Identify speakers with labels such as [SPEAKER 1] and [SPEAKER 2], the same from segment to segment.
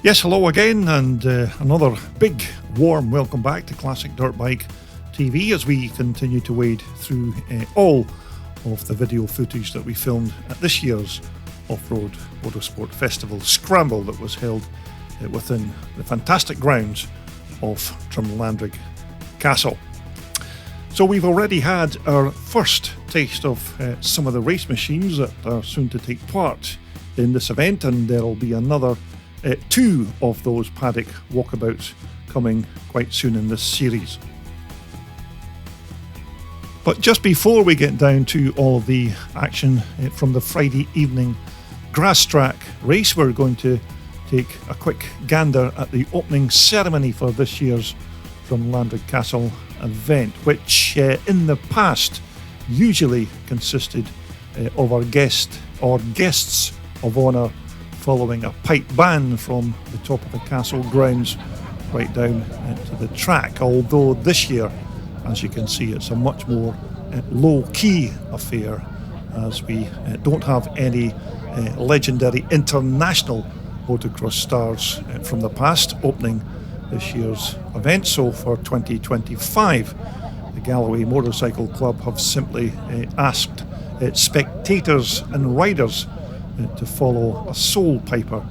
[SPEAKER 1] Yes, hello again, and another big warm welcome back to Classic Dirt Bike TV as we continue to wade through all of the video footage that we filmed at this year's Offroad Motorsport Festival Scramble that was held within the fantastic grounds of Drumlanrig Castle. So we've already had our first taste of some of the race machines that are soon to take part in this event, and there will be another two of those Paddock walkabouts coming quite soon in this series. But just before we get down to all of the action from the Friday evening Grasstrack race, we're going to take a quick gander at the opening ceremony for this year's Drumlanrig Castle event, which in the past usually consisted of our guests of honour following a pipe band from the top of the castle grounds right down to the track. Although this year, as you can see, it's a much more low-key affair, as we don't have any legendary international motocross stars from the past opening this year's event. So for 2025, the Galloway Motorcycle Club have simply asked spectators and riders to follow a soul piper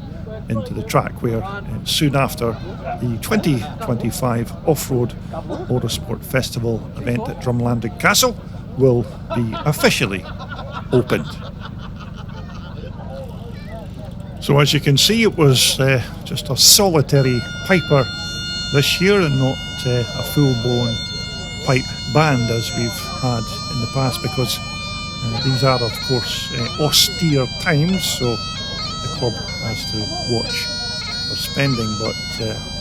[SPEAKER 1] into the track, where soon after the 2025 Offroad Motorsport Festival event at Drumlanrig Castle will be officially opened. So as you can see, it was just a solitary piper this year and not a full-blown pipe band as we've had in the past, because these are, of course, austere times, so the club has to watch their spending. But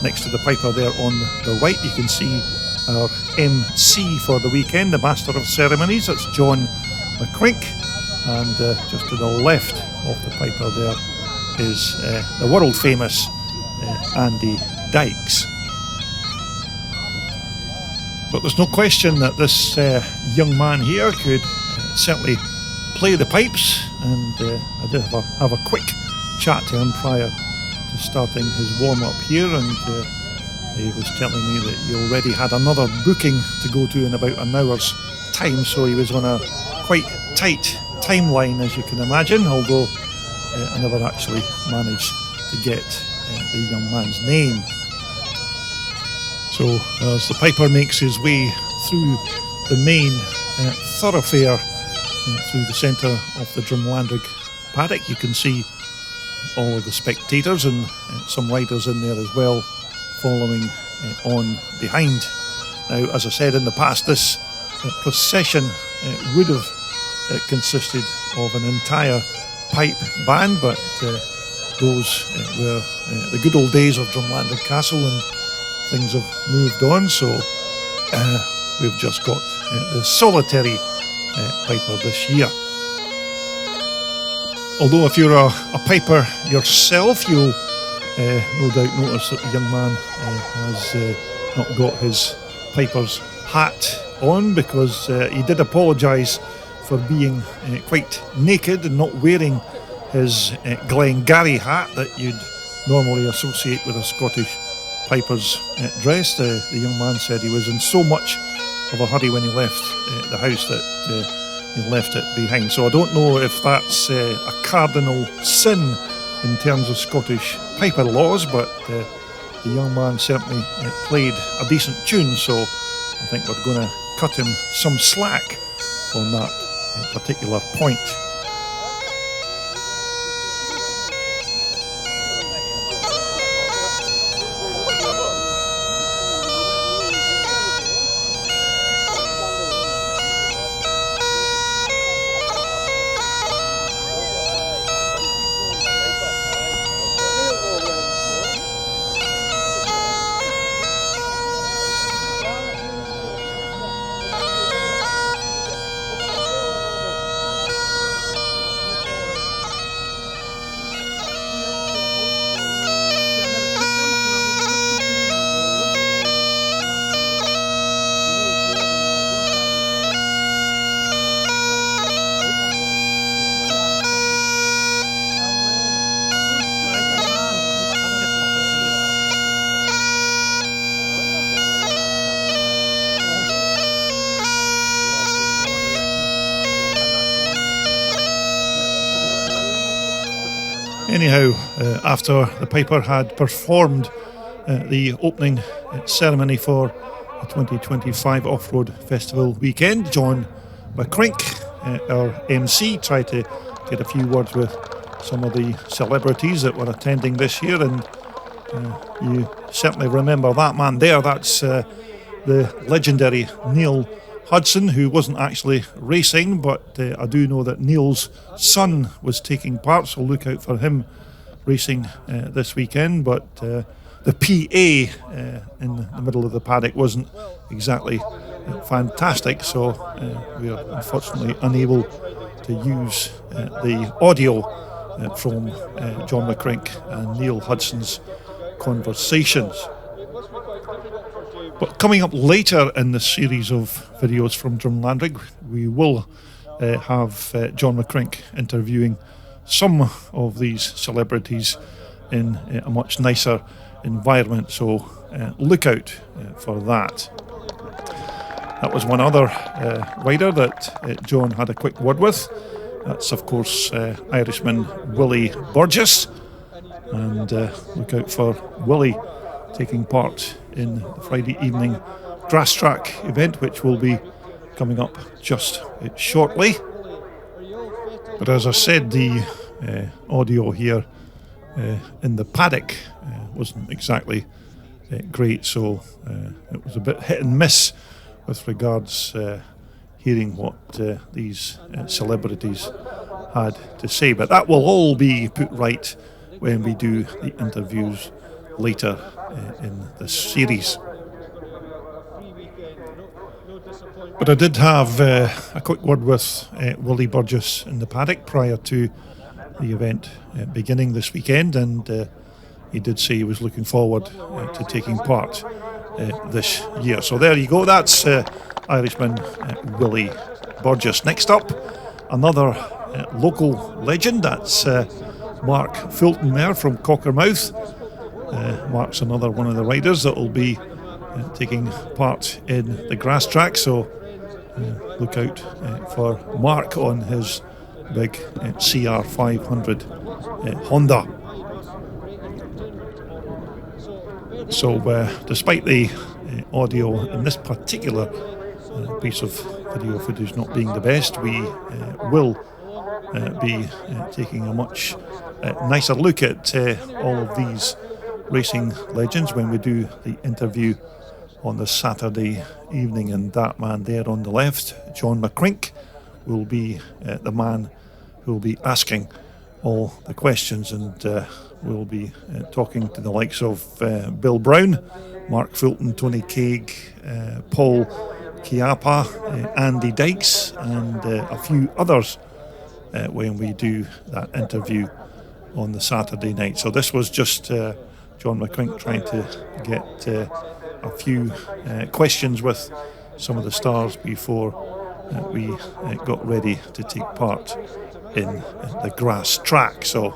[SPEAKER 1] next to the piper there on the right, you can see our MC for the weekend, the Master of Ceremonies. That's John McCrink. And just to the left of the piper there is the world-famous Andy Dykes. But there's no question that this young man here could certainly play the pipes, and I did have a quick chat to him prior to starting his warm-up here, and he was telling me that he already had another booking to go to in about an hour's time, so he was on a quite tight timeline, as you can imagine, although I never actually managed to get the young man's name. So as the piper makes his way through the main thoroughfare through the centre of the Drumlanrig paddock, you can see all of the spectators and some riders in there as well following on behind. Now, as I said in the past, this procession would have consisted of an entire pipe band, but those were the good old days of Drumlanrig Castle, and things have moved on, so we've just got the solitary piper this year. Although if you're a piper yourself, you'll no doubt notice that the young man has not got his piper's hat on, because he did apologise for being quite naked and not wearing his Glengarry hat that you'd normally associate with a Scottish piper's dress. The young man said he was in so much of a hurry when he left the house that he left it behind. So I don't know if that's a cardinal sin in terms of Scottish piper laws, but the young man certainly played a decent tune, so I think we're going to cut him some slack on that particular point. Anyhow, after the piper had performed the opening ceremony for the 2025 Offroad Festival weekend, John McCrink, our MC, tried to get a few words with some of the celebrities that were attending this year, and you certainly remember that man there. That's the legendary Neil Hudson, who wasn't actually racing, but I do know that Neil's son was taking part, so look out for him racing this weekend. But the PA in the middle of the paddock wasn't exactly fantastic, so we are unfortunately unable to use the audio from John McCrink and Neil Hudson's conversations. But coming up later in the series of videos from Drumlanrig, we will have John McCrink interviewing some of these celebrities in a much nicer environment, so look out for that. That was one other rider that John had a quick word with. That's of course Irishman Willie Burgess, and look out for Willie taking part in the Friday evening Grasstrack event, which will be coming up just shortly. But as I said, the audio here in the paddock wasn't exactly great, so it was a bit hit and miss with regards hearing what these celebrities had to say. But that will all be put right when we do the interviews later in the series. But I did have a quick word with Willie Burgess in the paddock prior to the event beginning this weekend, and he did say he was looking forward to taking part this year. So there you go, that's Irishman Willie Burgess. Next up, another local legend, that's Mark Fulton there from Cockermouth. Mark's another one of the riders that will be taking part in the Grasstrack, so look out for Mark on his big CR500 Honda. So despite the audio in this particular piece of video footage not being the best, we will be taking a much nicer look at all of these racing legends when we do the interview on the Saturday evening. And that man there on the left, John McCrink, will be the man who will be asking all the questions, and we'll be talking to the likes of Bill Brown, Mark Fulton, Tony Craig, Paul Chiappa, Andy Dykes, and a few others when we do that interview on the Saturday night. So this was just John McCrink trying to get a few questions with some of the stars before we got ready to take part in the Grasstrack. So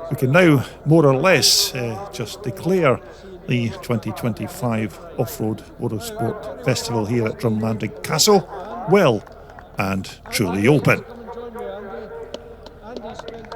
[SPEAKER 1] we can now more or less just declare the 2025 Offroad Motorsport Festival here at Drumlanrig Castle well and truly open.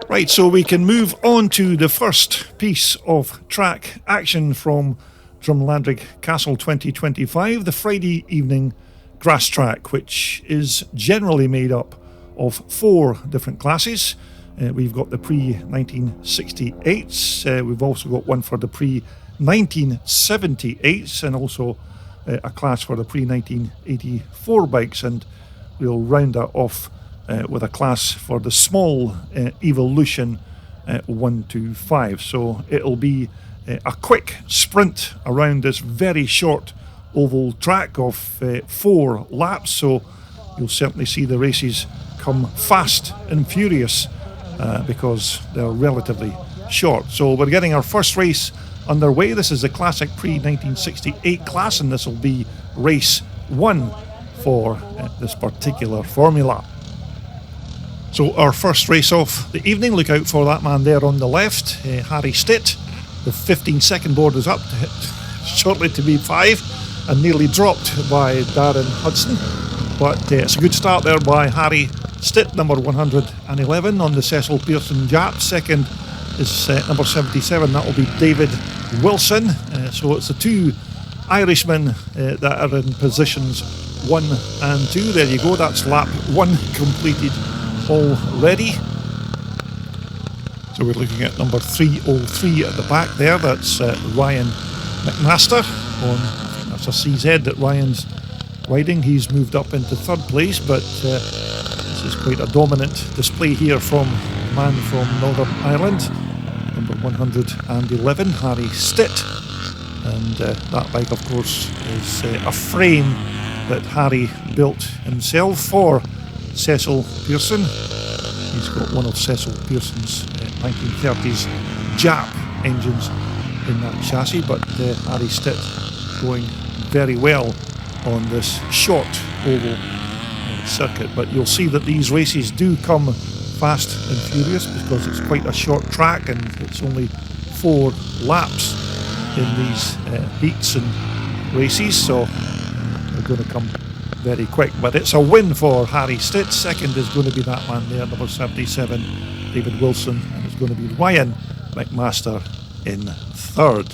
[SPEAKER 1] Right, so we can move on to the first piece of track action from Drumlanrig Castle 2025, the Friday evening Grasstrack, which is generally made up of 4 different classes. We've got the pre-1968s, we've also got one for the pre-1978s, and also a class for the pre-1984 bikes, and we'll round that off with a class for the small Evolution 125. So it'll be a quick sprint around this very short oval track of 4 laps, so you'll certainly see the races come fast and furious because they're relatively short. So we're getting our first race underway. This is the classic pre-1968 class, and this will be race 1 for this particular formula. So our first race off the evening, look out for that man there on the left, Harry Stitt. The 15-second board is up, shortly to be 5, and nearly dropped by Darren Hudson. But it's a good start there by Harry Stitt, number 111 on the Cecil Pearson Jap. Second is number 77. That will be David Wilson. So it's the two Irishmen that are in positions 1 and 2. There you go, that's lap 1 completed already. So we're looking at number 303 at the back there. That's Ryan McMaster on, I think that's a CZ that Ryan's riding. He's moved up into third place, but this is quite a dominant display here from a man from Northern Ireland. Number 111, Harry Stitt. And that bike, of course, is a frame that Harry built himself for Cecil Pearson. He's got one of Cecil Pearson's 1930s Jap engines in that chassis, but Harry Stitt going very well on this short oval circuit. But you'll see that these races do come fast and furious because it's quite a short track and it's only 4 laps in these heats and races, so they're going to come very quick. But it's a win for Harry Stitt. Second is going to be that man there, number 77, David Wilson, and it's going to be Ryan McMaster in third.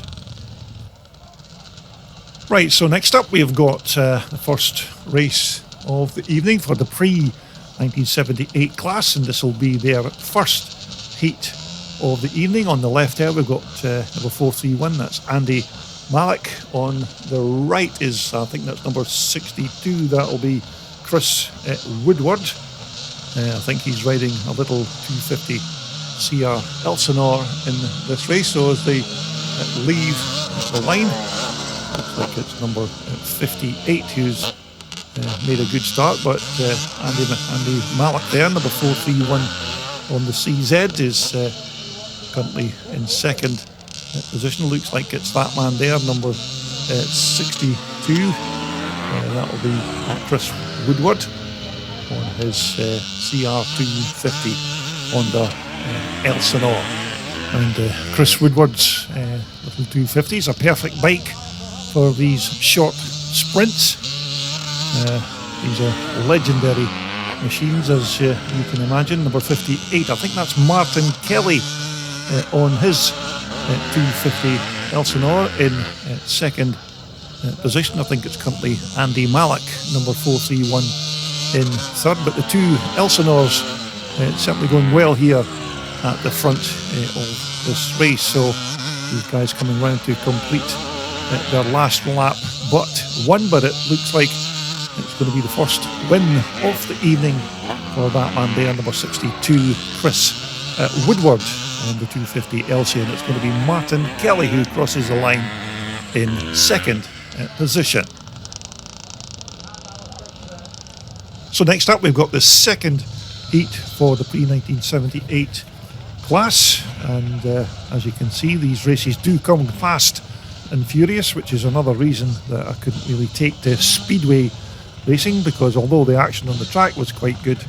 [SPEAKER 1] Right, so next up we've got the first race of the evening for the pre-1978 class, and this will be their first heat of the evening. On the left there we've got number 431, that's Andy Malik. On the right is, I think that's number 62, that'll be Chris Woodward. I think he's riding a little 250 CR Elsinore in this race. So as they leave the line, looks like it's number 58 who's made a good start, but Andy Malik there, number 431 on the CZ, is currently in second position. Looks like it's that man there, number 62. That'll be Chris Woodward on his CR250 Honda Elsinore. And Chris Woodward's little 250 is a perfect bike for these short sprints. These are legendary machines, as you can imagine. Number 58, I think that's Martin Kelly on his 250 Elsinore in second position. I think it's currently Andy Malik, number 431, in third. But the two Elsinores certainly going well here at the front of this race. So these guys coming round to complete their last lap but one. But it looks like it's going to be the first win of the evening for that man there, number 62, Chris Woodward on the 250 LC, and it's going to be Martin Kelly who crosses the line in second position. So next up we've got the second heat for the pre-1978 class, and as you can see, these races do come fast and furious, which is another reason that I couldn't really take to speedway racing, because although the action on the track was quite good,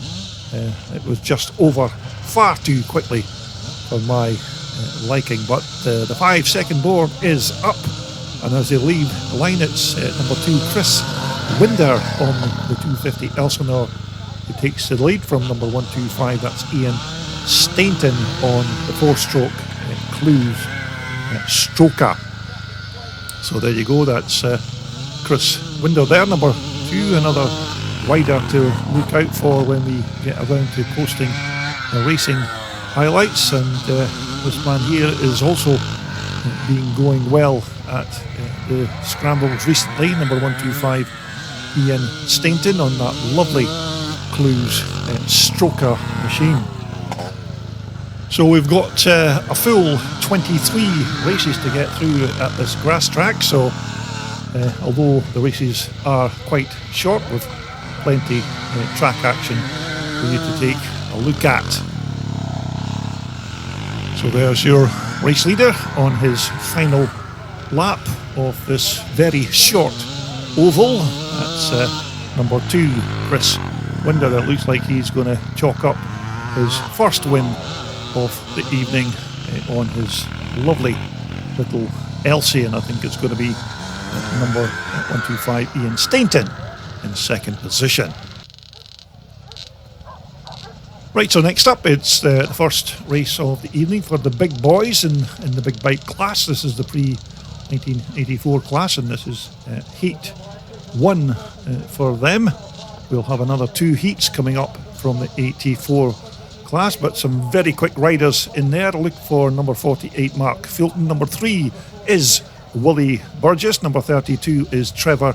[SPEAKER 1] it was just over far too quickly for my liking. But the 5 second board is up, and as they leave the line, it's number 2 Chris Winder on the 250 Elsinore who takes the lead from number 125, that's Ian Stainton on the 4-stroke Clues Stroker. So there you go, that's Chris Winder there, number 2, another rider to look out for when we get around to posting racing highlights. And this man here is also been going well at the scrambles recently, number 125 Ian Stainton on that lovely Clues Stroker machine. So we've got a full 23 races to get through at this Grasstrack, so although the races are quite short, with plenty track action for you to take a look at. So there's your race leader on his final lap of this very short oval. That's number 2 Chris Winder. It looks like he's going to chalk up his first win of the evening on his lovely little Elsie, and I think it's going to be number 125 Ian Stainton in second position. Right, so next up, it's the first race of the evening for the big boys in the big bike class. This is the pre-1984 class, and this is Heat 1 for them. We'll have another 2 heats coming up from the 84 class, but some very quick riders in there. Look for number 48, Mark Fulton. Number 3 is Willie Burgess. Number 32 is Trevor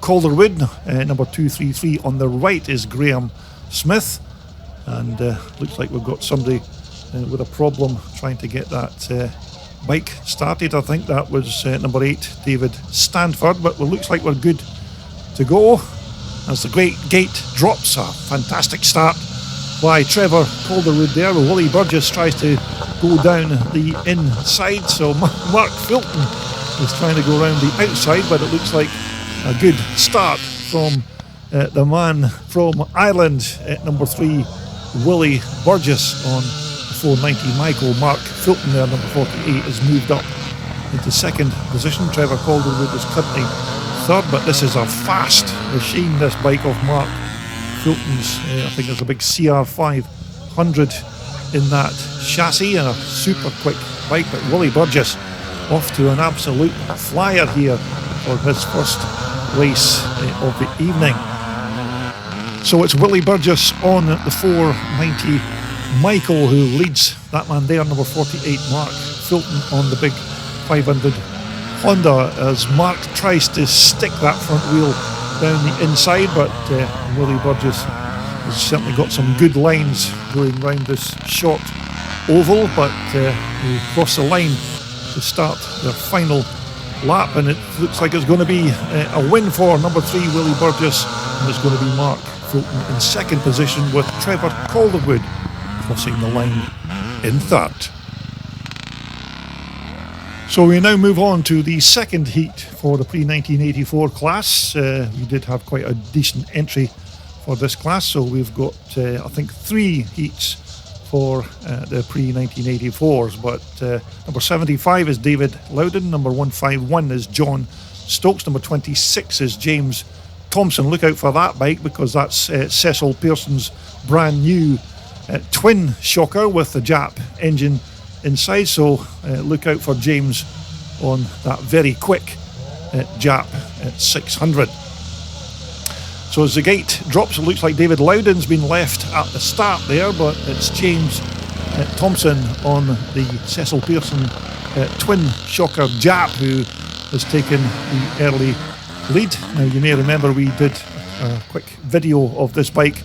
[SPEAKER 1] Calderwood. Number 233 on the right is Graham Smith. And looks like we've got somebody with a problem trying to get that bike started. I think that was number 8, David Stanford, but it looks like we're good to go as the great gate drops. A fantastic start by Trevor Calderwood there. Willie Burgess tries to go down the inside, so Mark Fulton is trying to go around the outside, but it looks like a good start from the man from Ireland at number 3, Willie Burgess on 490 Michael. Mark Fulton there, number 48, has moved up into second position. Trevor Calderwood is currently third, but this is a fast machine, this bike of Mark Fulton's. I think there's a big CR500 in that chassis, and a super quick bike, but Willie Burgess off to an absolute flyer here for his first race of the evening. So it's Willie Burgess on the 490 Michael who leads that man there, number 48 Mark Fulton on the big 500 Honda, as Mark tries to stick that front wheel down the inside, but Willie Burgess has certainly got some good lines going round this short oval, but we cross the line to start their final lap, and it looks like it's going to be a win for number 3 Willie Burgess, and it's going to be Mark Fulton in second position with Trevor Calderwood crossing the line in third. So we now move on to the second heat for the pre-1984 class. We did have quite a decent entry for this class, so we've got I think 3 heats for the pre-1984s, but number 75 is David Loudon, number 151 is John Stokes, number 26 is James Thompson. Look out for that bike, because that's Cecil Pearson's brand new twin shocker with the Jap engine inside, so look out for James on that very quick Jap at 600. So as the gate drops, it looks like David Loudon's been left at the start there, but it's James Thompson on the Cecil Pearson twin shocker Jap who has taken the early lead. Now you may remember we did a quick video of this bike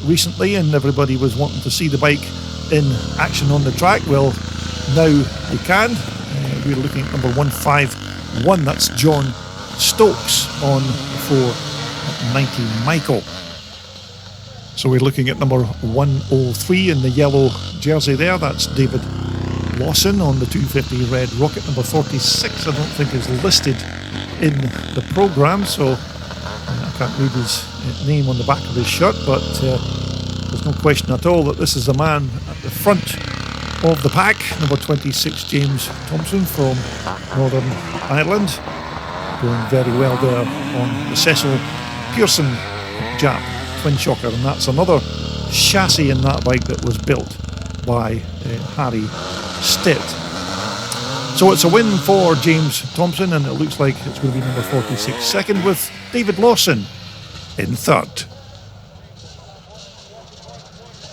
[SPEAKER 1] recently, and everybody was wanting to see the bike in action on the track. Well, now you can. We're looking at number 151, that's John Stokes on the 490 Michael. So we're looking at number 103 in the yellow jersey there, that's David Lawson on the 250 Red Rocket. Number 46 I don't think is listed in the programme, so I can't read his name on the back of his shirt, but there's no question at all that this is the man at the front of the pack. Number 26 James Thompson from Northern Ireland, going very well there on the Cecil Pearson Jap twin shocker, and that's another chassis in that bike that was built by Harry Stitt. So it's a win for James Thompson, and it looks like it's going to be number 46 second, with David Lawson in third.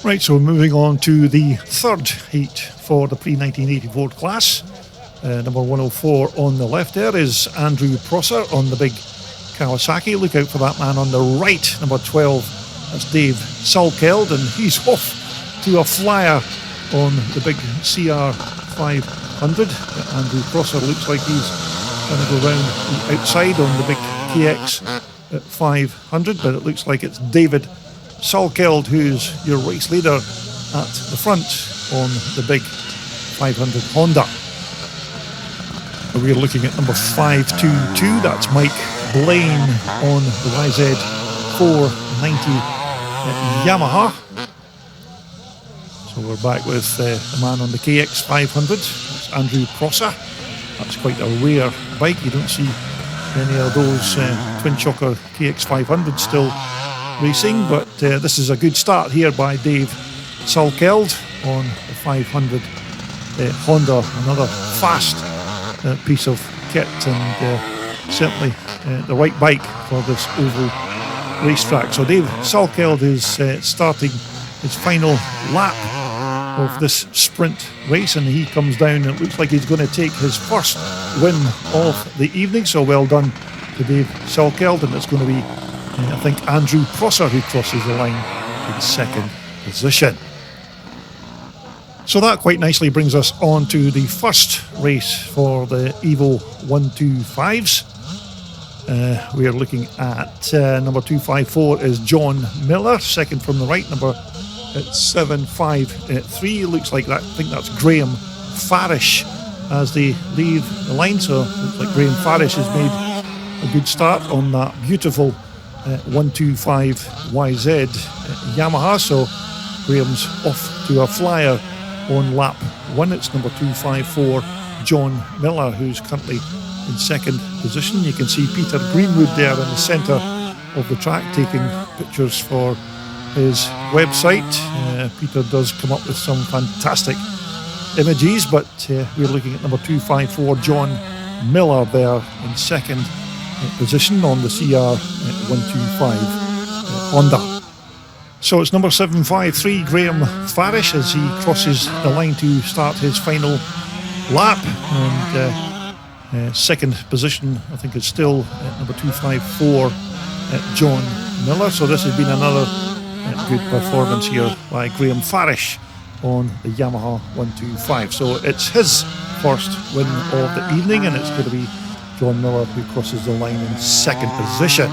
[SPEAKER 1] Right, so moving on to the third heat for the pre-1984 class. Number 104 on the left there is Andrew Prosser on the big Kawasaki. Look out for that man on the right, number 12. That's Dave Salkeld, and he's off to a flyer on the big CR500. Andrew Prosser looks like he's going to go round the outside on the big KX 500, but it looks like it's David Salkeld who's your race leader at the front on the big 500 Honda. We're looking at number 522, that's Mike Blaine on the YZ 490 Yamaha. So we're back with the man on the KX 500, that's Andrew Prosser. That's quite a rare bike, you don't see many of those twin shocker KX 500 still racing, but this is a good start here by Dave Salkeld on the 500 Honda, another fast piece of kit, and certainly the right bike for this oval racetrack. So Dave Salkeld is starting his final lap of this sprint race, and he comes down. It looks like he's going to take his first win of the evening, so well done to Dave Salkeld, and it's going to be I think Andrew Prosser who crosses the line in second position. So that quite nicely brings us on to the first race for the Evo 125s. We are looking at number 254 is John Miller, second from the right, number 753. Looks like that. I think that's Graham Farish as they leave the line. So looks like Graham Farish has made a good start on that beautiful 125 YZ Yamaha. So Graham's off to a flyer on lap 1. It's number 254 John Miller who's currently in second position. You can see Peter Greenwood there in the centre of the track taking pictures for his website. Peter does come up with some fantastic images, but we're looking at number 254 John Miller there in second position on the CR 125 Honda. So it's number 753 Graham Farish as he crosses the line to start his final lap, and second position I think is still number 254 John Miller. So this has been another good performance here by Graham Farish on the Yamaha 125. So it's his first win of the evening, and it's going to be John Miller who crosses the line in second position.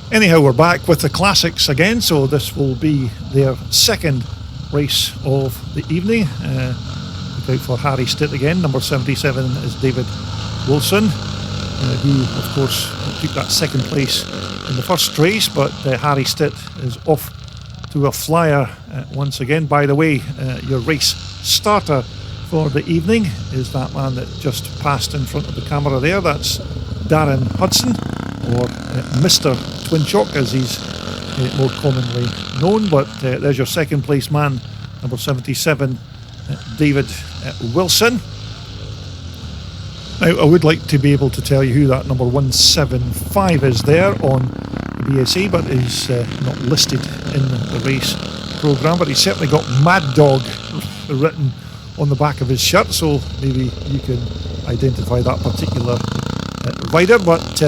[SPEAKER 1] Anyhow, we're back with the classics again, so this will be their second race of the evening. Look out for Harry Stitt again. Number 77 is David Wilson, who of course took that second place in the first race, but Harry Stitt is off to a flyer once again. By the way, your race starter for the evening is that man that just passed in front of the camera there. That's Darren Hudson, or Mr. Twin Shock as he's more commonly known. But there's your second place man, number 77 David Wilson. Now I would like to be able to tell you who that number 175 is there on the BSA, but he's not listed in the race programme, but he's certainly got Mad Dog written on the back of his shirt, so maybe you can identify that particular rider. But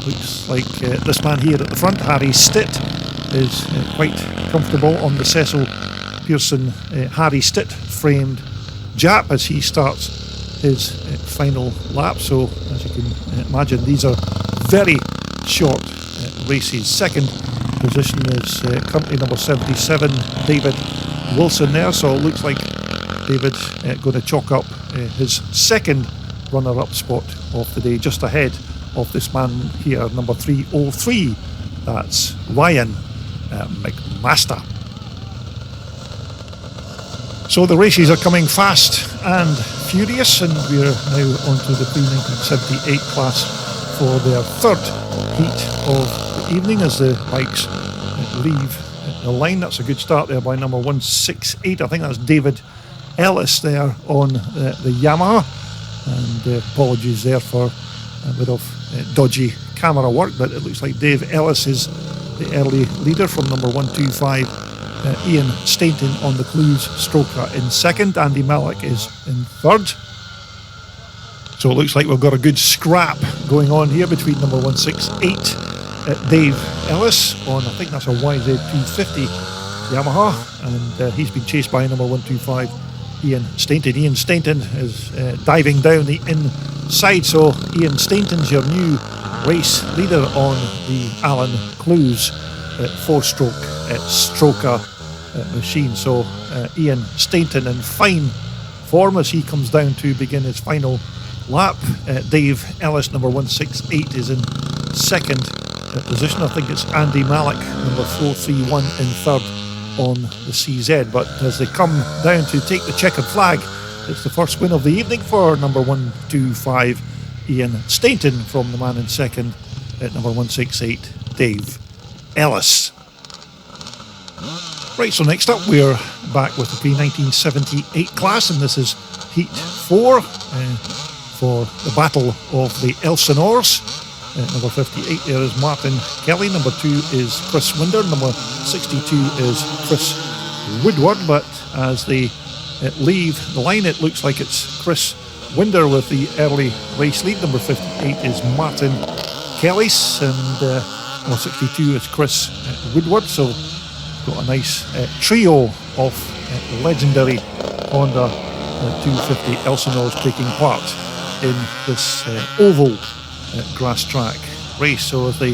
[SPEAKER 1] looks like this man here at the front, Harry Stitt, is quite comfortable on the Cecil Pearson Harry Stitt framed Jap as he starts his final lap. So as you can imagine, these are very short races. Second position is currently number 77 David Wilson there, so it looks like David going to chalk up his second runner-up spot of the day, just ahead of this man here, number 303. That's Ryan McMaster. So the races are coming fast and furious, and we're now onto the pre-1978 class for their third heat of the evening as the bikes leave the line. That's a good start there by number 168. I think that's David Ellis there on the Yamaha, and apologies there for a bit of dodgy camera work, but it looks like Dave Ellis is the early leader from number 125. Ian Stainton on the Clues Stroker in second. Andy Malik is in third. So it looks like we've got a good scrap going on here between number 168 Dave Ellis on, I think that's a YZ250 Yamaha, and he's been chased by number 125 Ian Stainton. Ian Stainton is diving down the inside, so Ian Stainton's your new race leader on the Alan Clues 4-stroke stroker machine. So Ian Stainton in fine form as he comes down to begin his final lap. Dave Ellis, number 168, is in second position. I think it's Andy Malik, number 431, in third on the CZ. But as they come down to take the checkered flag, it's the first win of the evening for number 125 Ian Stainton from the man in second at number 168 Dave Ellis. Right, so next up we're back with the pre-1978 class, and this is Heat 4 for the Battle of the Elsinores. Number 58 there is Martin Kelly, number 2 is Chris Winder, number 62 is Chris Woodward, but as they leave the line it looks like it's Chris Winder with the early race lead. Number 58 is Martin Kelly's, and number 62 is Chris Woodward, so got a nice trio of legendary Honda 250 Elsinores taking part in this oval Grasstrack race. So as they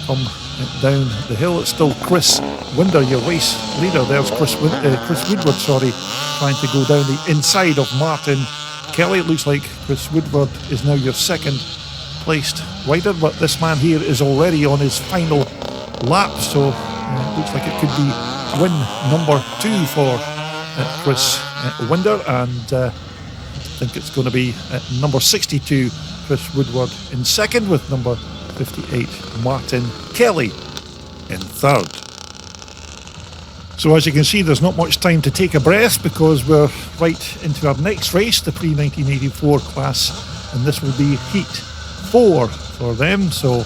[SPEAKER 1] come down the hill, it's still Chris Winder, your race leader. There's Chris Woodward, trying to go down the inside of Martin Kelly. It looks like Chris Woodward is now your second placed rider, but this man here is already on his final lap, so looks like it could be win number 2 for Chris Winder, and I think it's going to be number 62 Chris Woodward in second, with number 58 Martin Kelly in third. So as you can see, there's not much time to take a breath because we're right into our next race, the pre-1984 class, and this will be Heat 4 for them. So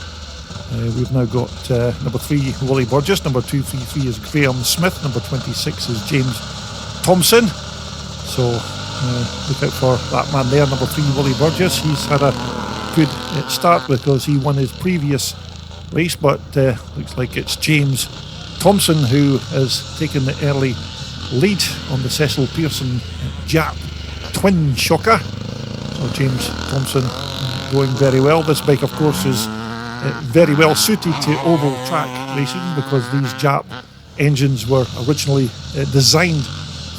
[SPEAKER 1] we've now got number 3 Willie Burgess, number 233 is Graham Smith, number 26 is James Thompson. So look out for that man there, number 3 Willie Burgess. He's had a good start because he won his previous race, but looks like it's James Thompson who has taken the early lead on the Cecil Pearson Jap twin shocker. So James Thompson going very well. This bike of course is very well suited to oval track racing because these Jap engines were originally designed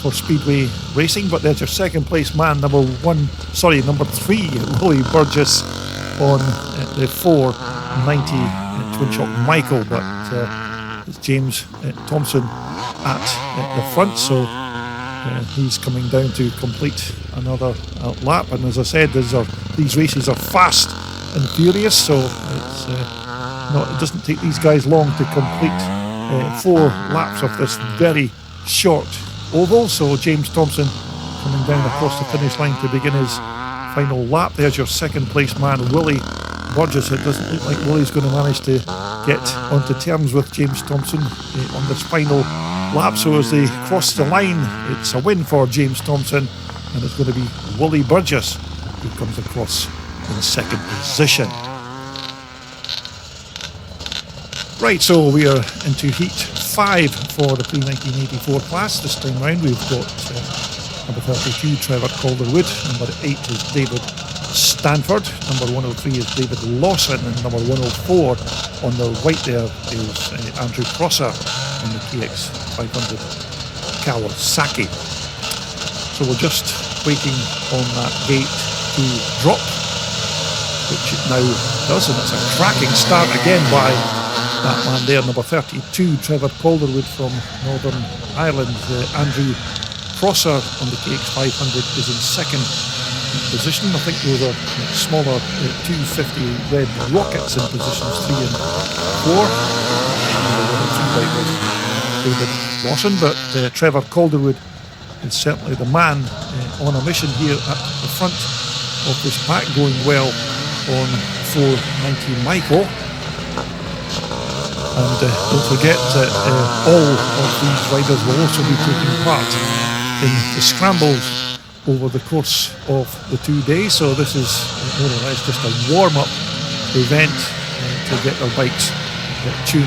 [SPEAKER 1] for speedway racing. But there's your second place man, number 3 Willie Burgess on the 490 twin shock Michael, but it's James Thompson at the front, so he's coming down to complete another lap. And as I said, these races are fast and furious, so it doesn't take these guys long to complete 4 laps of this very short oval. So James Thompson coming down across the finish line to begin his final lap. There's your second place man, Willie Burgess. It doesn't look like Willie's going to manage to get onto terms with James Thompson on this final lap. So as they cross the line, it's a win for James Thompson, and it's going to be Willie Burgess who comes across in second position. Right, so we are into Heat 5 for the pre-1984 class. This time round we've got number 32 Trevor Calderwood, number 8 is David Stanford, number 103 is David Lawson, and number 104 on the right there is Andrew Prosser on the KX 500 Kawasaki. So we're just waiting on that gate to drop, which it now does, and it's a cracking start again by that man there, number 32 Trevor Calderwood from Northern Ireland. Andrew Prosser on the KX 500 is in second position. I think those are smaller 250 red rockets in positions 3 and 4. David Lawson, but Trevor Calderwood is certainly the man on a mission here at the front of this pack, going well on 490 Michael. And don't forget that all of these riders will also be taking part in the scrambles over the course of the 2 days. So this is more or less just a warm-up event to get their bikes tuned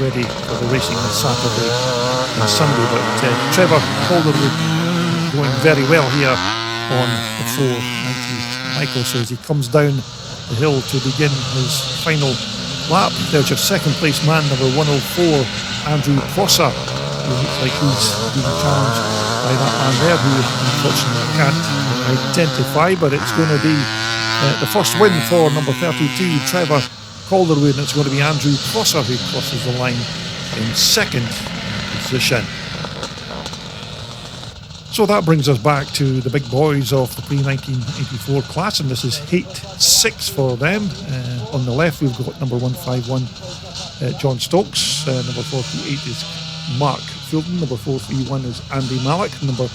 [SPEAKER 1] ready for the racing on Saturday and Sunday. But Trevor Calderwood going very well here on the 490 Michael. So as he comes down the hill to begin his final lap, there's your second place man, number 104 Andrew Prosser, who looks like he's being challenged by that man there, who unfortunately I can't identify, but it's going to be the first win for number 32 Trevor Calderwood, and it's going to be Andrew Prosser who crosses the line in second position. So that brings us back to the big boys of the pre-1984 class, and this is Heat 6 for them. On the left we've got number 151 John Stokes, number 48 is Mark Fulton. Number 431 is Andy Malik. Number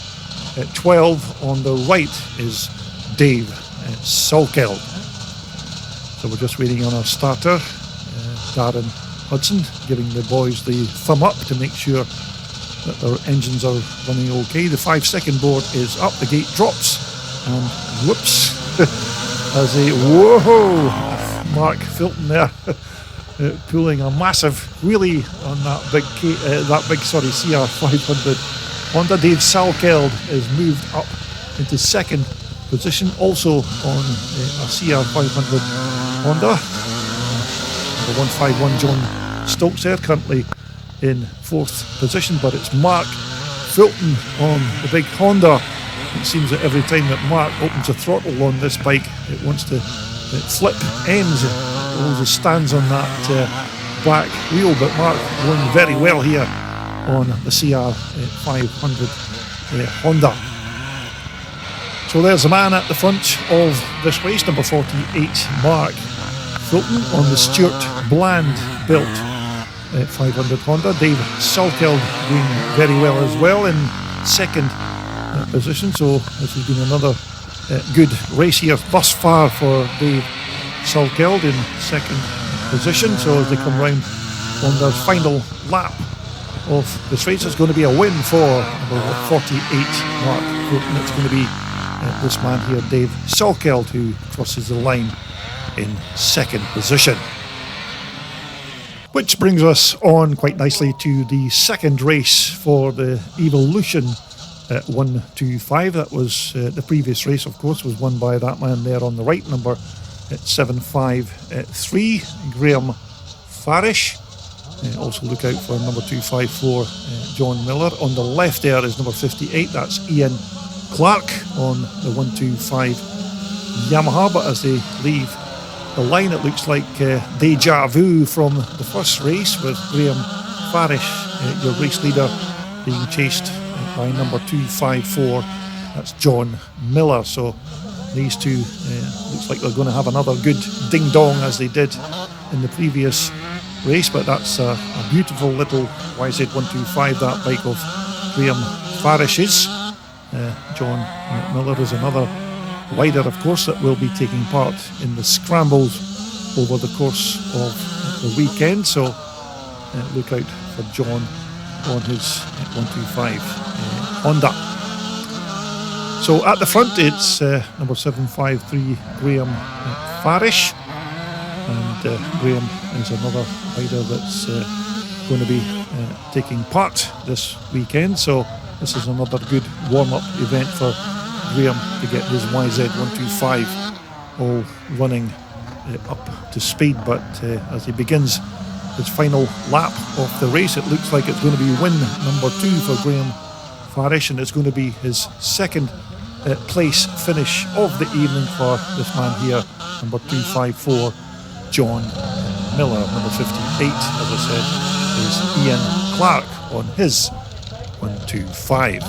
[SPEAKER 1] 12 on the right is Dave Salkeld. So we're just waiting on our starter, Darren Hudson, giving the boys the thumb up to make sure that their engines are running okay. The 5-second board is up, the gate drops, and whoops, as a whoa, Mark Fulton there pulling a massive wheelie on that big CR500 Honda. Dave Salkeld is moved up into second position, also on a CR500 Honda. Number 151 John Stokes there, currently in fourth position, but it's Mark Fulton on the big Honda. It seems that every time that Mark opens a throttle on this bike, it wants to flip ends. It always stands on that back wheel, but Mark going very well here on the CR500 Honda. So there's the man at the front of this race, number 48, Mark Fulton on the Stuart Bland built 500 Honda. Dave Salkeld doing very well as well in second position. So this has been another good race here thus far for Dave Salkeld in second position. So as they come round on their final lap of this race, it's going to be a win for number 48 Mark Fulton. It's going to be this man here, Dave Salkeld, who crosses the line in second position. Which brings us on quite nicely to the second race for the Evolution 125. That was the previous race, of course, was won by that man there on the right, number 753, Graham Farish. Also look out for number 254, John Miller. On the left there is number 58, that's Ian Clark on the 125 Yamaha. But as they leave the line, it looks like deja vu from the first race with Graham Farish, your race leader, being chased by number 254, that's John Miller. So these two looks like they're going to have another good ding dong as they did in the previous race. But that's a beautiful little YZ125, that bike of Graham Farish's. John Miller is another rider, of course, that will be taking part in the scrambles over the course of the weekend. So look out for John on his 125 Honda. So at the front it's number 753 Graham Farish, and Graham is another rider that's going to be taking part this weekend. So this is another good warm-up event for Graham to get his YZ125 all running up to speed. But as he begins his final lap of the race, it looks like it's going to be win number 2 for Graham Farish, and it's going to be his second place finish of the evening for this man here, number 254 John Miller. Number 58, as I said, is Ian Clark on his 125.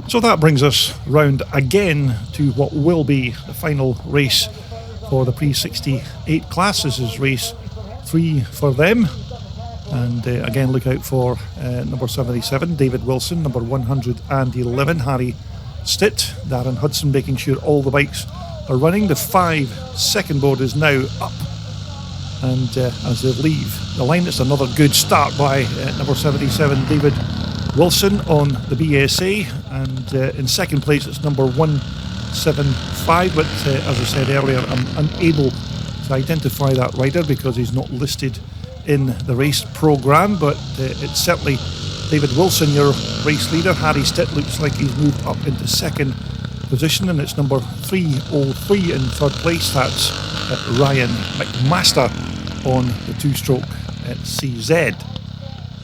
[SPEAKER 1] So that brings us round again to what will be the final race for the pre-68 class. This is race 3 for them. And again, look out for number 77, David Wilson, number 111, Harry Stitt, Darren Hudson, making sure all the bikes are running. The 5-second board is now up. And as they leave the line, it's another good start by number 77, David Wilson on the BSA, and in second place it's number 175, but as I said earlier, I'm unable to identify that rider because he's not listed in the race programme, but it's certainly David Wilson, your race leader. Harry Stitt looks like he's moved up into second position, and it's number 303 in third place, that's Ryan McMaster on the 2-stroke at CZ.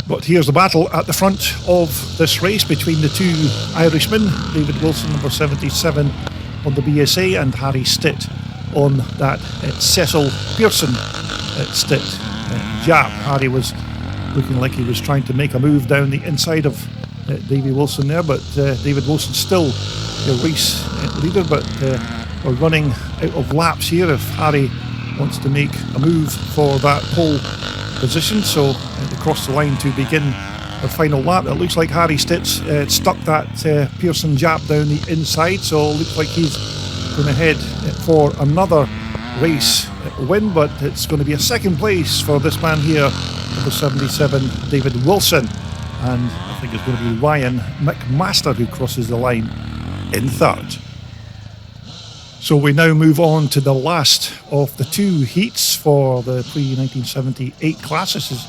[SPEAKER 1] But here's the battle at the front of this race between the two Irishmen, David Wilson, number 77 on the BSA, and Harry Stitt on that Cecil Pearson Stitt jab. Harry was looking like he was trying to make a move down the inside of Davy Wilson there, but David Wilson still the race leader, but we're running out of laps here if Harry wants to make a move for that pole position. So across the line to begin the final lap. It looks like Harry Stitz stuck that Pearson Jap down the inside, so it looks like he's going to head for another race win, but it's going to be a second place for this man here, number 77, David Wilson, and I think it's going to be Ryan McMaster who crosses the line in third. So we now move on to the last of the two heats for the pre-1978 class. This is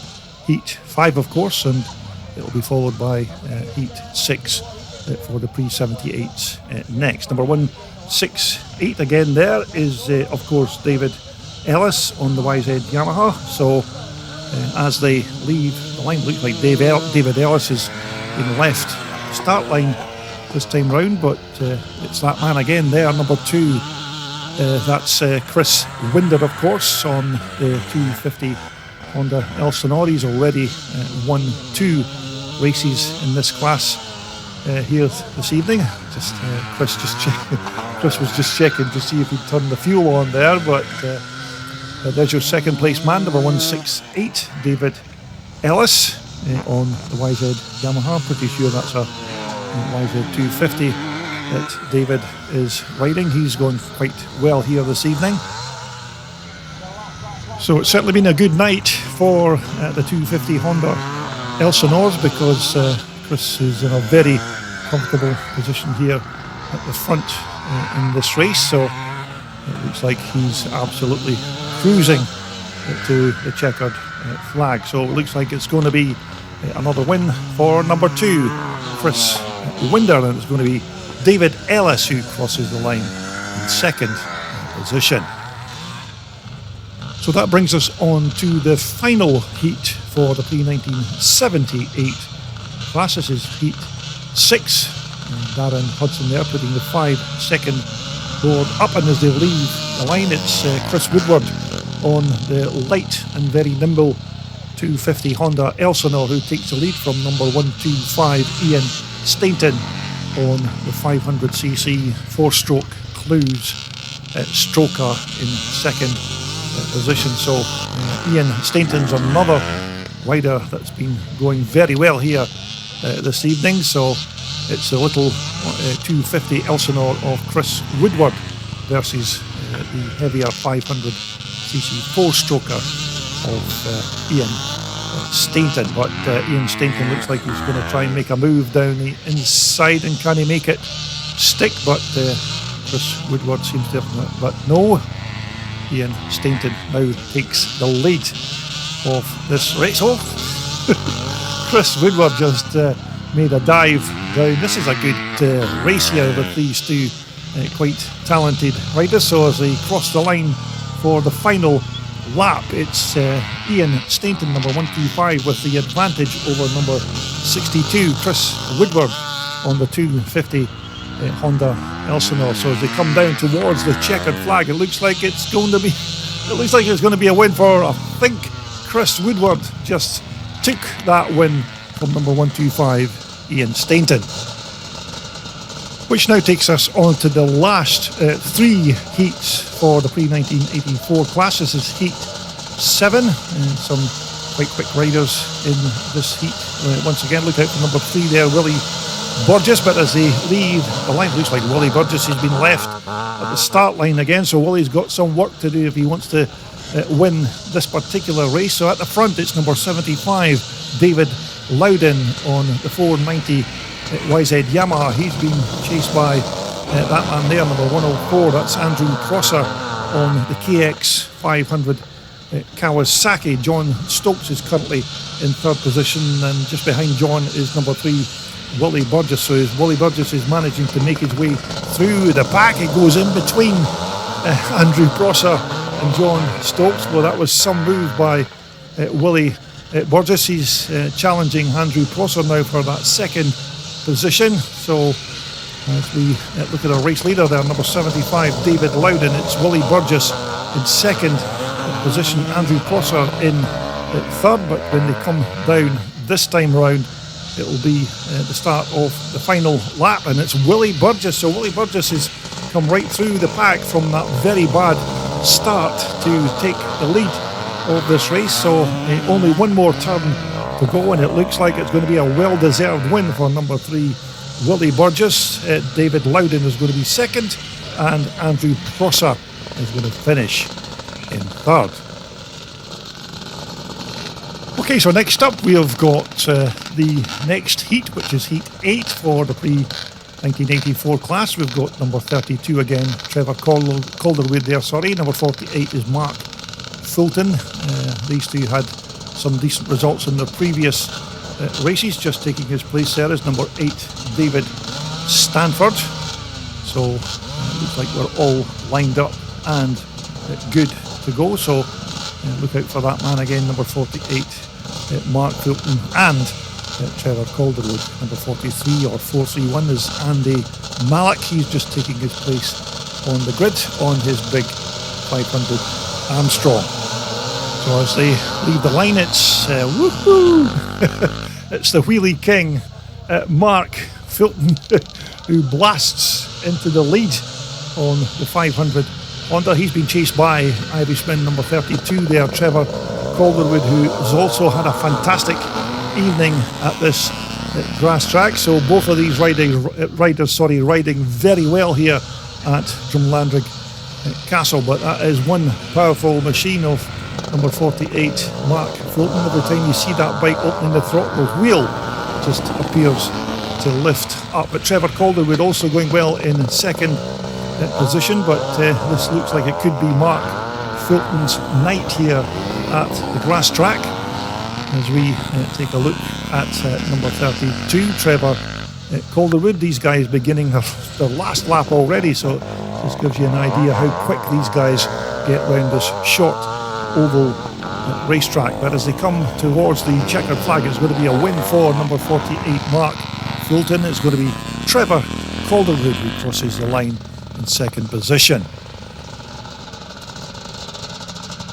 [SPEAKER 1] Heat 5, of course, and it will be followed by Heat 6 for the pre-78 next. Number 168 again there is, of course, David Ellis on the YZ Yamaha. So as they leave the line, looks like David Ellis has been left the start line this time round, but it's that man again there, number 2. That's Chris Winder, of course, on the 250 Honda Elsinore. He's already won 2 races in this class here this evening. Chris was just checking to see if he'd turned the fuel on there, but there's your second place man, number 168, David Ellis, on the YZ Yamaha. Pretty sure that's a YZ 250 that David is riding. He's going quite well here this evening. So it's certainly been a good night for the 250 Honda Elsinores, because Chris is in a very comfortable position here at the front in this race. So it looks like he's absolutely cruising to the checkered flag. So it looks like it's going to be another win for number 2, Chris Winder, and it's going to be David Ellis who crosses the line in second position. So that brings us on to the final heat for the pre-1978 class. This is Heat 6. Darren Hudson there putting the 5-second board up, and as they leave the line, it's Chris Woodward on the light and very nimble 250 Honda Elsinore who takes the lead from number 125 Ian Stainton on the 500cc 4-stroke Clues Stroker in second position. So Ian Stainton's another rider that's been going very well here this evening. So it's a little 250 Elsinore of Chris Woodward versus the heavier 500cc 4-stroker of Ian Stainton. But Ian Stainton looks like he's going to try and make a move down the inside, and can he make it stick? But Chris Woodward seems to have, but no. Ian Stainton now takes the lead of this race. Oh, Chris Woodward just made a dive down. This is a good race here with these two quite talented riders. So as they cross the line for the final lap, it's Ian Stainton, number 125, with the advantage over number 62, Chris Woodward, on the 250 Honda Elsinore. So as they come down towards the checkered flag, it looks like it's going to be a win for, I think, Chris Woodward. Just took that win from number 125 Ian Stainton. Which now takes us on to the last 3 heats for the pre-1984 class. This is Heat 7, and some quite quick riders in this heat. Once again, look out for number 3 there, Willie Burgess, but as they leave the line, it looks like Willie Burgess has been left at the start line again, so Willie's got some work to do if he wants to win this particular race. So at the front, it's number 75, David Loudon on the 490 YZ Yamaha. He's been chased by that man there, number 104, that's Andrew Prosser on the KX 500 Kawasaki. John Stokes is currently in third position, and just behind John is number 3, Willie Burgess. So as Willie Burgess is managing to make his way through the pack, it goes in between Andrew Prosser and John Stokes. Well, that was some move by Willie Burgess. He's challenging Andrew Prosser now for that second position. So as we look at our race leader there, number 75, David Loudon, it's Willie Burgess in second position, Andrew Prosser in third. But when they come down this time round, it will be the start of the final lap, and it's Willie Burgess. So Willie Burgess has come right through the pack from that very bad start to take the lead of this race. So only one more turn to go, and it looks like it's going to be a well-deserved win for number 3, Willie Burgess. David Loudon is going to be second, and Andrew Prosser is going to finish in third. Okay, so next up we have got the next heat, which is Heat 8 for the pre-1984 class. We've got number 32 again, Trevor Calderwood there, sorry. Number 48 is Mark Fulton. These two had some decent results in their previous races. Just taking his place there is number 8, David Stanford. So it looks like we're all lined up and good to go. So look out for that man again, number 48, Mark Fulton, and Trevor Calderwood. Number 43 or 431 is Andy Mallock. He's just taking his place on the grid on his big 500 Armstrong. So as they leave the line, it's woohoo! It's the wheelie king, Mark Fulton, who blasts into the lead on the 500 Honda. He's been chased by Irishman number 32 there, Trevor Calderwood, who has also had a fantastic evening at this Grasstrack. So both of these riders riding very well here at Drumlanrig Castle. But that is one powerful machine of number 48, Mark Fulton. Every time you see that bike opening the throttle wheel, just appears to lift up. But Trevor Calderwood also going well in second position, but this looks like it could be Mark Fulton's night here at the Grasstrack. As we take a look at number 32, Trevor Calderwood. These guys beginning their last lap already, so this gives you an idea how quick these guys get round this short oval racetrack. But as they come towards the checkered flag, it's going to be a win for number 48, Mark Fulton. It's going to be Trevor Calderwood who crosses the line in second position.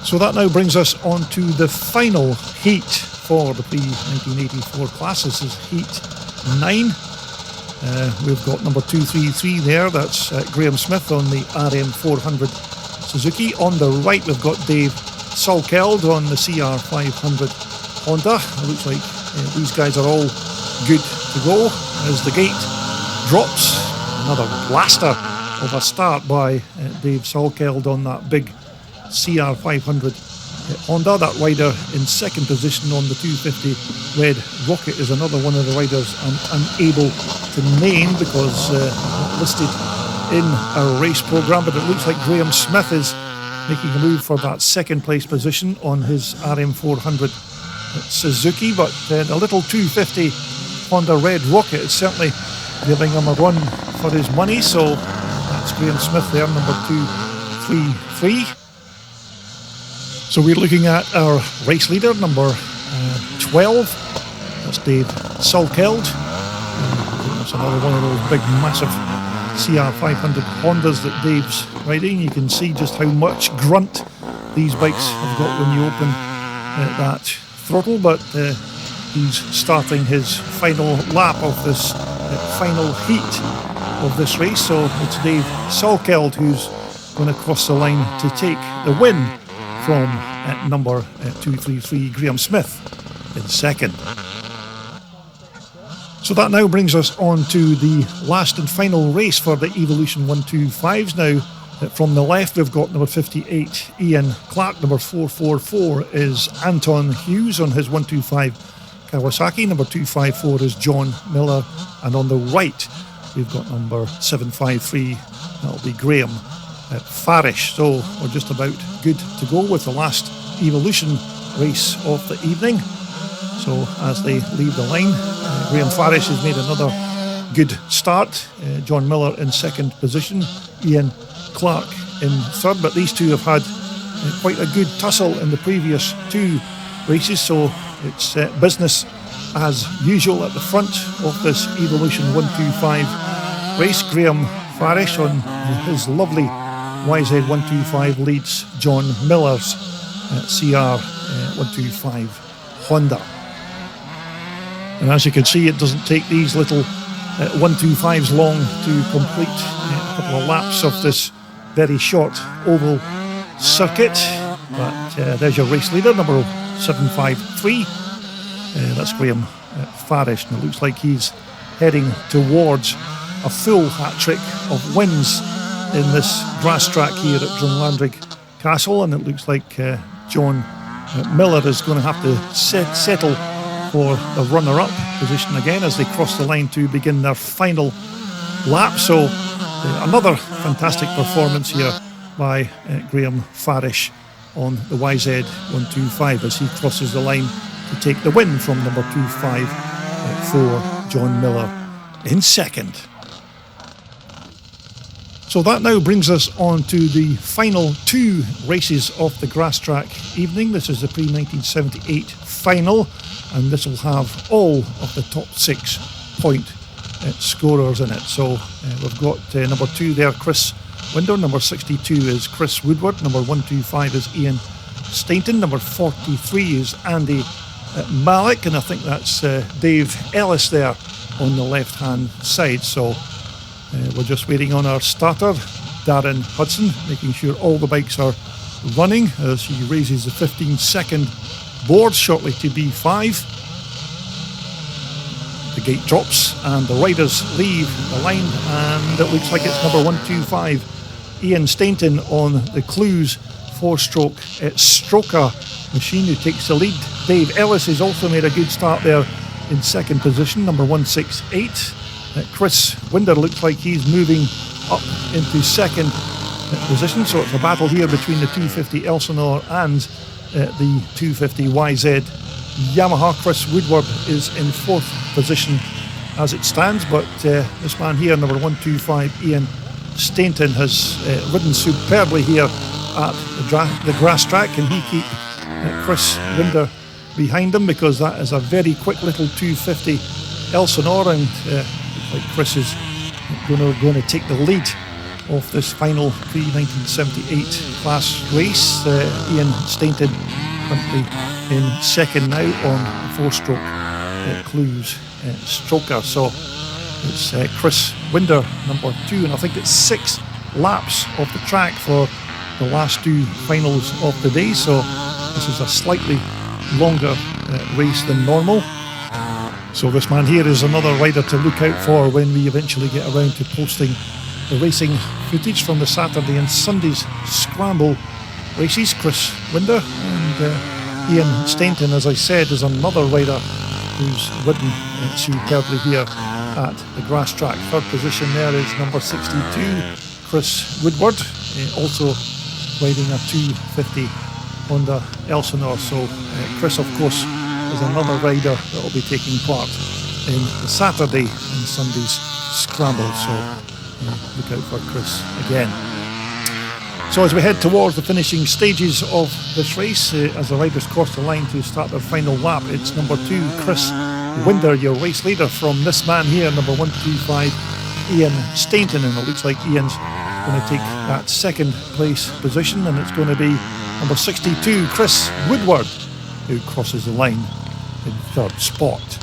[SPEAKER 1] So that now brings us on to the final heat for the pre-1984 class. This is Heat 9. We've got number 233 there, that's Graham Smith on the RM400 Suzuki. On the right we've got Dave Salkeld on the CR500 Honda. It looks like these guys are all good to go. As the gate drops, another blaster of a start by Dave Salkeld on that big CR500 Honda. That rider in second position on the 250 Red Rocket is another one of the riders I'm unable to name because not listed in our race programme, but it looks like Graham Smith is making a move for that second place position on his RM400 Suzuki. But the little 250 Honda Red Rocket is certainly giving him a run for his money. So that's Graham Smith there, number 233. So we're looking at our race leader, number 12. That's Dave Salkeld. That's another one of those big, massive CR500 Hondas that Dave's riding. You can see just how much grunt these bikes have got when you open that throttle. But he's starting his final lap of this final heat of this race. So it's Dave Salkeld who's going to cross the line to take the win from number 233, Graham Smith, in second. So that now brings us on to the last and final race for the Evolution 125s. Now, from the left, we've got number 58, Ian Clark. Number 444 is Anton Hughes on his 125 Kawasaki. Number 254 is John Miller. And on the right, we've got number 753, that'll be Graham Farish. So we're just about good to go with the last Evolution race of the evening. So as they leave the line, Graham Farish has made another good start. John Miller in second position, Ian Clark in third. But these two have had quite a good tussle in the previous two races. So it's business as usual at the front of this Evolution 125 race. Graham Farish on his lovely YZ125 leads John Miller's CR125 Honda. And as you can see, it doesn't take these little 125s long to complete a couple of laps of this very short oval circuit. But there's your race leader, number 753. That's Graham Farish, and it looks like he's heading towards a full hat-trick of wins in this Grasstrack here at Drumlanrig Castle, and it looks like John Miller is going to have to settle for the runner-up position again as they cross the line to begin their final lap. So another fantastic performance here by Graham Farish on the YZ125 as he crosses the line to take the win from number 25 for John Miller in second. So that now brings us on to the final two races of the Grasstrack evening. This is the pre-1978 final, and this will have all of the top 6 point scorers in it. So we've got number 2 there, Chris Winder. Number 62 is Chris Woodward. Number 125 is Ian Stainton. Number 43 is Andy Malik, and I think that's Dave Ellis there on the left-hand side. So we're just waiting on our starter, Darren Hudson, making sure all the bikes are running as he raises the 15-second board shortly to B5. The gate drops and the riders leave the line, and it looks like it's number 125, Ian Stainton, on the Clues 4-stroke stroker machine, who takes the lead. Dave Ellis has also made a good start there in second position, number 168. Chris Winder looks like he's moving up into second position, so it's a battle here between the 250 Elsinore and the 250 YZ Yamaha. Chris Woodward is in fourth position as it stands, but this man here, number 125, Ian Stainton, has ridden superbly here at the Grasstrack, and he keep Chris Winder behind him because that is a very quick little 250 Elsinore, and like Chris is going to take the lead of this final pre-1978 class race. Ian Stainton currently in second now on the 4-stroke Clues stroker. So it's Chris Winder, number 2, and I think it's 6 laps of the track for the last 2 finals of the day. So this is a slightly longer race than normal. So this man here is another rider to look out for when we eventually get around to posting the racing footage from the Saturday and Sunday's scramble races. Chris Winder, and Ian Stainton, as I said, is another rider who's ridden superbly here at the Grasstrack. Third position there is number 62, Chris Woodward, also riding a 250 Honda Elsinore. So Chris, of course, is another rider that will be taking part in the Saturday and Sunday's scramble. So look out for Chris again. So as we head towards the finishing stages of this race, as the riders cross the line to start their final lap, it's number 2, Chris Winder, your race leader, from this man here, number 125, Ian Stainton, and it looks like Ian's going to take that second place position, and it's going to be number 62, Chris Woodward, who crosses the line in third spot.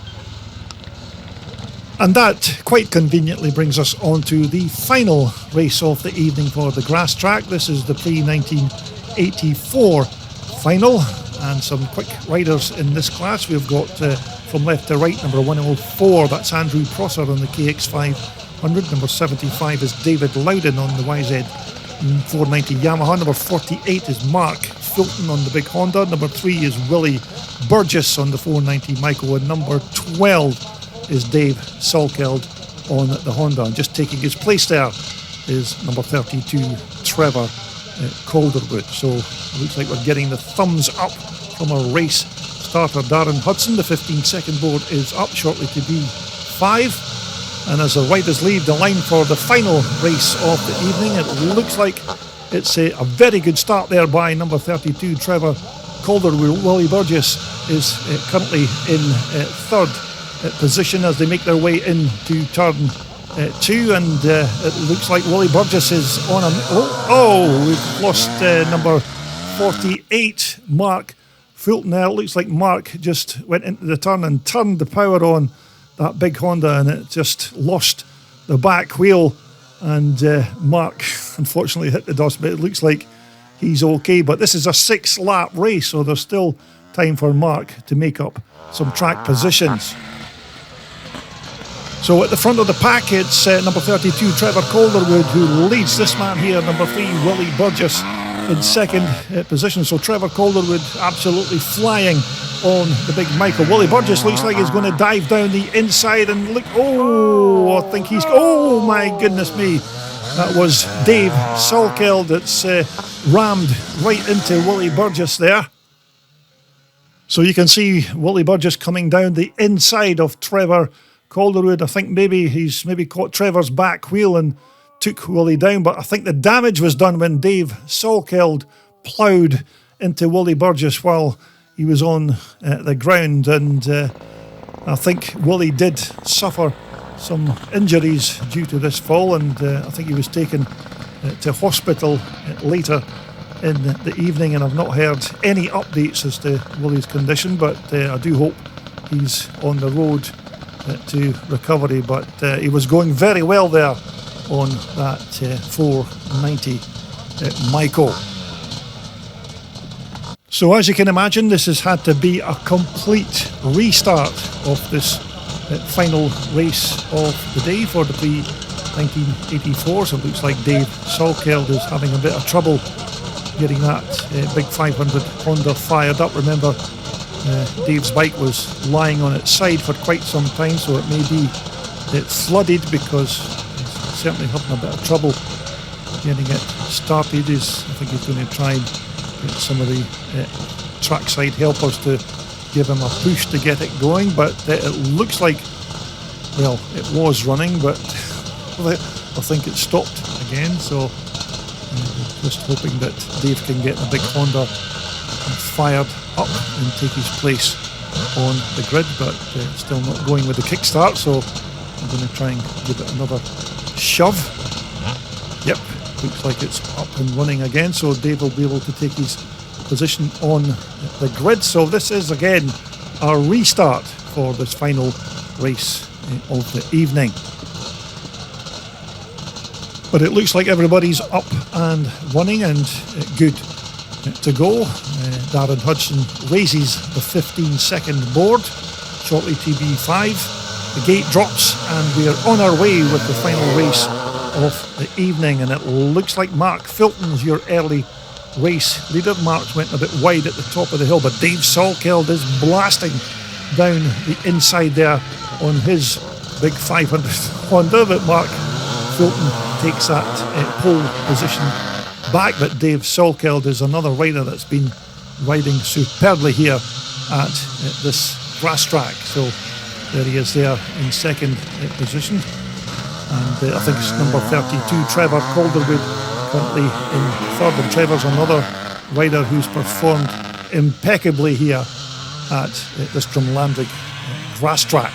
[SPEAKER 1] And that quite conveniently brings us on to the final race of the evening for the Grasstrack. This is the pre-1984 final, and some quick riders in this class. We've got from left to right, number 104, that's Andrew Prosser on the KX500. Number 75 is David Loudon on the YZ490 Yamaha. Number 48 is Mark Fulton on the big Honda. Number 3 is Willie Burgess on the 490 Micro, and number 12 is Dave Salkeld on the Honda. And just taking his place there is number 32, Trevor Calderwood. So it looks like we're getting the thumbs up from our race starter, Darren Hudson. The 15-second board is up shortly to B5. And as the riders leave the line for the final race of the evening, it looks like it's a very good start there by number 32, Trevor Calderwood. Willie Burgess is currently in third position as they make their way into turn 2, and it looks like Willie Burgess is on a... we've lost number 48, Mark Fulton there. It looks like Mark just went into the turn and turned the power on that big Honda, and it just lost the back wheel, and Mark unfortunately hit the dust, but it looks like he's okay. But this is a 6-lap race, so there's still time for Mark to make up some track positions. So at the front of the pack, it's number 32, Trevor Calderwood, who leads this man here, number 3, Willie Burgess, in second position. So Trevor Calderwood absolutely flying on the big Michael. Willie Burgess looks like he's going to dive down the inside and look, I think he's, oh my goodness me. That was Dave Salkeld that's rammed right into Willie Burgess there. So you can see Willie Burgess coming down the inside of Trevor Calderwood. I think he's caught Trevor's back wheel and took Willie down, but I think the damage was done when Dave Salkeld ploughed into Willie Burgess while he was on the ground, and I think Willie did suffer some injuries due to this fall, and I think he was taken to hospital later in the evening, and I've not heard any updates as to Willie's condition, but I do hope he's on the road to recovery. But he was going very well there on that 490 Michael. So as you can imagine, this has had to be a complete restart of this final race of the day for the Prix 1984. So it looks like Dave Salkeld is having a bit of trouble getting that big 500 Honda fired up. Remember, Dave's bike was lying on its side for quite some time, so it may be flooded because he's certainly having a bit of trouble getting it started. I think he's going to try and get some of the trackside helpers to give him a push to get it going, but it looks like, well, it was running, but I think it stopped again, so just hoping that Dave can get the big Honda fired up and take his place on the grid, but still not going with the kickstart, so I'm going to try and give it another shove. Yep, looks like it's up and running again, so Dave will be able to take his position on the grid. So this is again our restart for this final race of the evening. But it looks like everybody's up and running and good to go. Darren Hudson raises the 15-second board shortly to B5. The gate drops and we are on our way with the final race of the evening, and it looks like Mark Filton's your early race leader. Mark went a bit wide at the top of the hill, but Dave Salkeld is blasting down the inside there on his big 500 Honda, but Mark Filton takes that pole position back. But Dave Salkeld is another rider that's been riding superbly here at this Grasstrack. So there he is there in second position, and I think it's number 32, Trevor Calderwood, currently in third, and Trevor's another rider who's performed impeccably here at this Drumlanrig Grasstrack.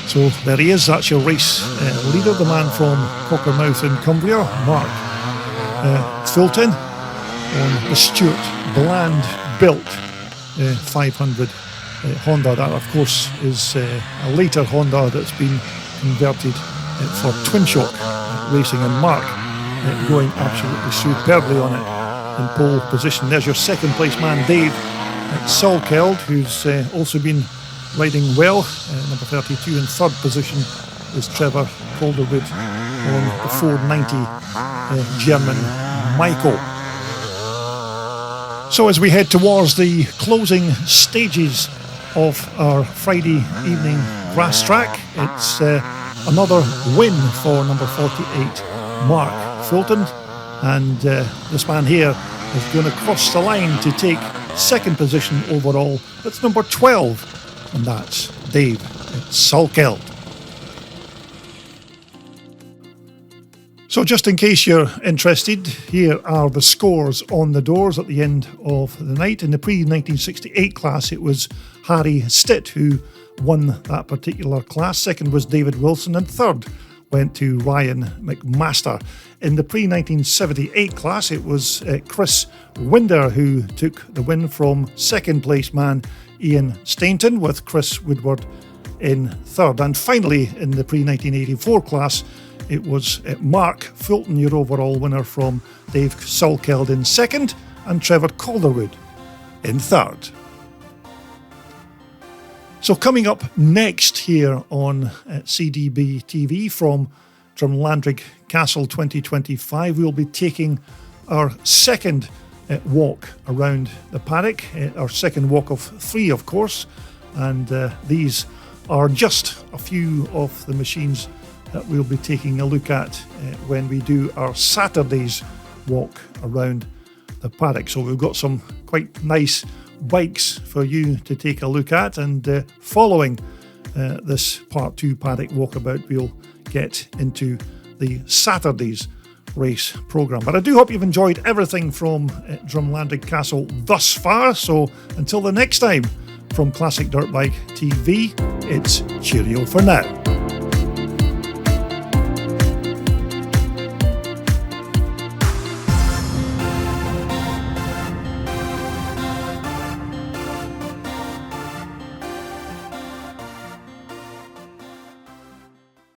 [SPEAKER 1] So there he is, that's your race leader, the man from Cockermouth in Cumbria, Mark Fulton, on the Stewart Bland built 500 Honda. That of course is a later Honda that's been converted for twin shock racing, and Mark going absolutely superbly on it in pole position. There's your second place man, Dave Salkeld, who's also been riding well, number 32. In third position is Trevor Calderwood on the 490 German Michael. So as we head towards the closing stages of our Friday evening Grasstrack, it's another win for number 48, Mark Fulton, and this man here is going to cross the line to take second position overall. That's number 12, and that's Dave Salkeld. So just in case you're interested, here are the scores on the doors at the end of the night. In the pre-1968 class, it was Harry Stitt who won that particular class. Second was David Wilson, and third went to Ryan McMaster. In the pre-1978 class, it was Chris Winder who took the win from second place man Ian Stainton, with Chris Woodward in third. And finally, in the pre-1984 class, it was Mark Fulton, your overall winner, from Dave Salkeld in second, and Trevor Calderwood in third. So coming up next here on CDB TV from Drumlanrig Castle 2025, we'll be taking our second walk around the paddock, our second walk of 3, of course, and these are just a few of the machines that we'll be taking a look at when we do our Saturday's walk around the paddock. So we've got some quite nice bikes for you to take a look at, and following this part 2 paddock walkabout, we'll get into the Saturday's race programme. But I do hope you've enjoyed everything from Drumlanrig Castle thus far, so until the next time from Classic Dirt Bike TV, it's cheerio for now.